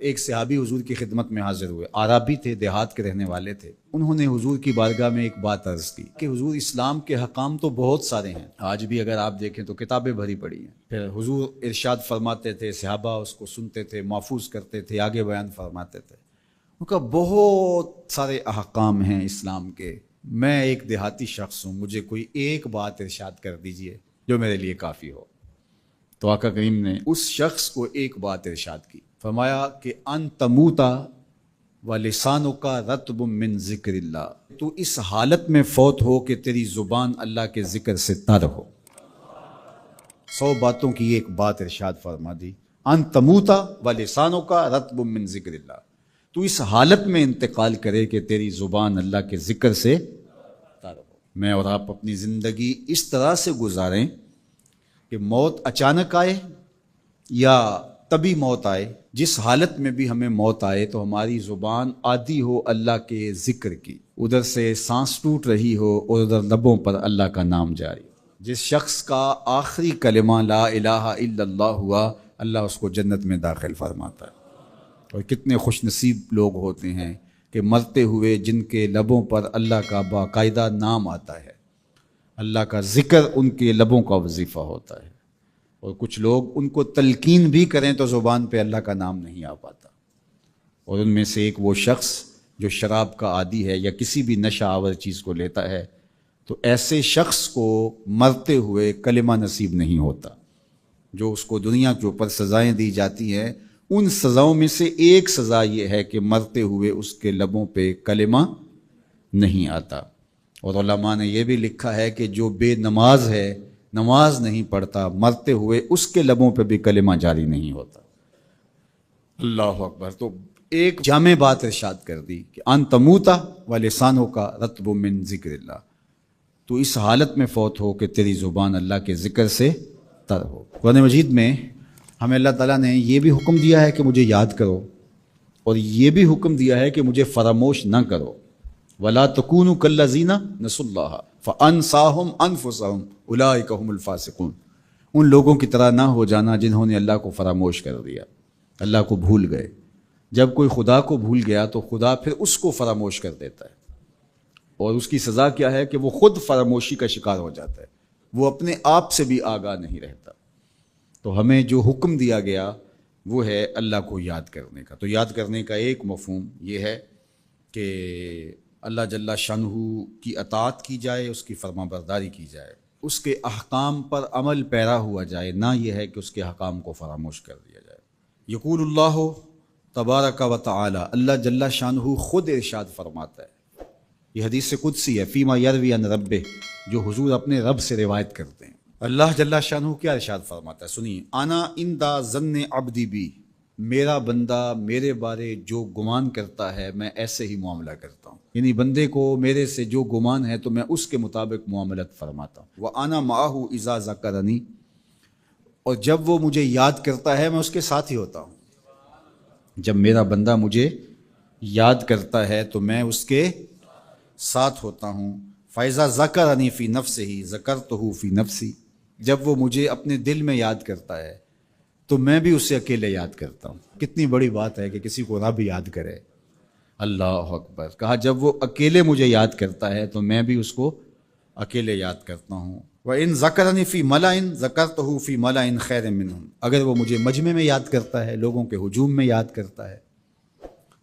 ایک صحابی حضور کی خدمت میں حاضر ہوئے، عربی تھے، دیہات کے رہنے والے تھے۔ انہوں نے حضور کی بارگاہ میں ایک بات عرض کی کہ حضور اسلام کے حکام تو بہت سارے ہیں، آج بھی اگر آپ دیکھیں تو کتابیں بھری پڑی ہیں۔ پھر حضور ارشاد فرماتے تھے، صحابہ اس کو سنتے تھے، محفوظ کرتے تھے، آگے بیان فرماتے تھے۔ ان کا بہت سارے احکام ہیں اسلام کے، میں ایک دیہاتی شخص ہوں، مجھے کوئی ایک بات ارشاد کر دیجئے جو میرے لیے کافی ہو۔ تو آقا کریم نے اس شخص کو ایک بات ارشاد کی، فرمایا کہ ان تموتا ولسانک رطب من ذکر اللہ، تو اس حالت میں فوت ہو کہ تیری زبان اللہ کے ذکر سے تر ہو۔ 100 باتوں کی ایک بات ارشاد فرما دی، ان تموتا ولسانک رطب من ذکر اللہ، تو اس حالت میں انتقال کرے کہ تیری زبان اللہ کے ذکر سے تر ہو۔ میں اور آپ اپنی زندگی اس طرح سے گزاریں کہ موت اچانک آئے یا تبھی موت آئے، جس حالت میں بھی ہمیں موت آئے تو ہماری زبان عادی ہو اللہ کے ذکر کی، ادھر سے سانس ٹوٹ رہی ہو اور ادھر لبوں پر اللہ کا نام جاری۔ جس شخص کا آخری کلمہ لا الہ الا اللہ ہوا، اللہ اس کو جنت میں داخل فرماتا ہے۔ اور کتنے خوش نصیب لوگ ہوتے ہیں کہ مرتے ہوئے جن کے لبوں پر اللہ کا باقاعدہ نام آتا ہے، اللہ کا ذکر ان کے لبوں کا وظیفہ ہوتا ہے۔ اور کچھ لوگ ان کو تلقین بھی کریں تو زبان پہ اللہ کا نام نہیں آ پاتا۔ اور ان میں سے ایک وہ شخص جو شراب کا عادی ہے یا کسی بھی نشہ آور چیز کو لیتا ہے، تو ایسے شخص کو مرتے ہوئے کلمہ نصیب نہیں ہوتا۔ جو اس کو دنیا کے اوپر سزائیں دی جاتی ہیں، ان سزاؤں میں سے ایک سزا یہ ہے کہ مرتے ہوئے اس کے لبوں پہ کلمہ نہیں آتا۔ اور علماء نے یہ بھی لکھا ہے کہ جو بے نماز ہے، نماز نہیں پڑھتا، مرتے ہوئے اس کے لبوں پہ بھی کلمہ جاری نہیں ہوتا۔ اللہ اکبر۔ تو ایک جامع بات ارشاد کر دی کہ ان تموتا ولسانک رطب من ذکر اللہ، تو اس حالت میں فوت ہو کہ تیری زبان اللہ کے ذکر سے تر ہو۔ قرآن مجید میں ہمیں اللہ تعالیٰ نے یہ بھی حکم دیا ہے کہ مجھے یاد کرو، اور یہ بھی حکم دیا ہے کہ مجھے فراموش نہ کرو۔ وَلَا تَكُونُوا كَالَّذِينَ نَسُوا اللَّهَ فَأَنسَاهُمْ أَنفُسَهُمْ أُولَٰئِكَ هُمُ الْفَاسِقُونَ، ان لوگوں کی طرح نہ ہو جانا جنہوں نے اللہ کو فراموش کر دیا، اللہ کو بھول گئے۔ جب کوئی خدا کو بھول گیا تو خدا پھر اس کو فراموش کر دیتا ہے، اور اس کی سزا کیا ہے کہ وہ خود فراموشی کا شکار ہو جاتا ہے، وہ اپنے آپ سے بھی آگاہ نہیں رہتا۔ تو ہمیں جو حکم دیا گیا وہ ہے اللہ کو یاد کرنے کا۔ تو یاد کرنے کا ایک مفہوم یہ ہے کہ اللہ جل شانہ کی اطاعت کی جائے، اس کی فرما برداری کی جائے، اس کے احکام پر عمل پیرا ہوا جائے، نہ یہ ہے کہ اس کے احکام کو فراموش کر دیا جائے۔ یقول اللہ تبارک و تعالی، اللہ جل شانہ خود ارشاد فرماتا ہے، یہ حدیث قدسی ہے، فیما یروی عن ربہ، جو حضور اپنے رب سے روایت کرتے ہیں۔ اللہ جل شانہ کیا ارشاد فرماتا ہے، سنیے، انا عند ظن عبدی بی، میرا بندہ میرے بارے جو گمان کرتا ہے میں ایسے ہی معاملہ کرتا ہوں، یعنی بندے کو میرے سے جو گمان ہے تو میں اس کے مطابق معاملت فرماتا ہوں۔ وَأَنَا مَعَهُ إِذَا ذَكَرَنِي، اور جب وہ مجھے یاد کرتا ہے میں اس کے ساتھ ہی ہوتا ہوں۔ جب میرا بندہ مجھے یاد کرتا ہے تو میں اس کے ساتھ ہوتا ہوں۔ فَإِذَا ذَكَرَنِي فِي نَفْسِهِ ذَكَرْتُهُ فِي نَفْسِي، جب وہ مجھے اپنے دل میں یاد کرتا ہے تو میں بھی اسے اکیلے یاد کرتا ہوں۔ کتنی بڑی بات ہے کہ کسی کو رب یاد کرے، اللہ اکبر۔ کہا جب وہ اکیلے مجھے یاد کرتا ہے تو میں بھی اس کو اکیلے یاد کرتا ہوں۔ وَإِن ذَكَرَنِي فِي مَلَئٍ ذَكَرْتُهُ فِي مَلَئٍ خَيْرٍ مِّنْهُمْ، اگر وہ مجھے مجمع میں یاد کرتا ہے، لوگوں کے ہجوم میں یاد کرتا ہے،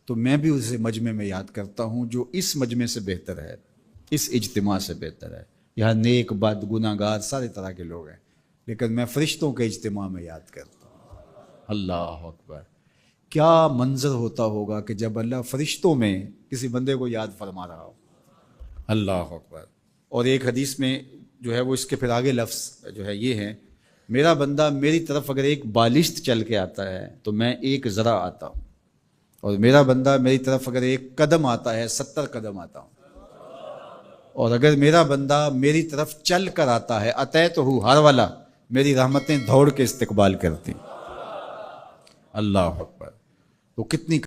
تو میں بھی اسے مجمع میں یاد کرتا ہوں جو اس مجمع سے بہتر ہے، اس اجتماع سے بہتر ہے۔ یہاں نیک بد گناہ گار سارے طرح کے لوگ ہیں، لیکن میں فرشتوں کے اجتماع میں یاد کرتا ہوں۔ اللہ اکبر۔ کیا منظر ہوتا ہوگا کہ جب اللہ فرشتوں میں کسی بندے کو یاد فرما رہا ہو، اللہ اکبر۔ اور ایک حدیث میں جو ہے وہ اس کے پھر آگے لفظ جو ہے یہ ہے، میرا بندہ میری طرف اگر ایک بالشت چل کے آتا ہے تو میں ایک ذرا آتا ہوں، اور میرا بندہ میری طرف اگر ایک قدم آتا ہے 70 قدم آتا ہوں، اور اگر میرا بندہ میری طرف چل کر آتا ہے اتیتہ ہر والا، میری رحمتیں دوڑ کے استقبال کرتی۔ اللہ اکبر۔ تو کتنی